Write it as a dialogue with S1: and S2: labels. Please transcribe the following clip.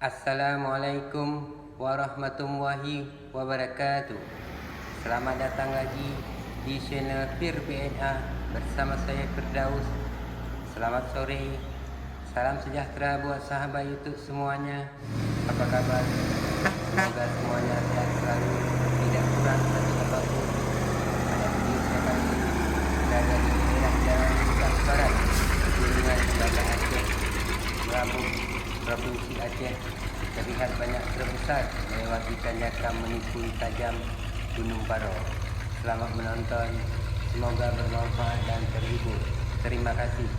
S1: Assalamualaikum warahmatullahi wabarakatuh. Selamat datang lagi di channel Fir BNA bersama saya Firdaus. Selamat sore. Salam sejahtera buat sahabat YouTube semuanya. Apa kabar? Semoga semuanya sehat selalu, tidak kurang satu apapun. Pada video saya kali ini berada di daerah Jalan Bukas Barat, Gunungan Badak Aceh, Merabu, Provinsi Aceh. Terlihat banyak truk besar melewati tanjakan menikung tajam Gunung Paro. Selamat menonton, semoga bermanfaat dan terhibur. Terima kasih.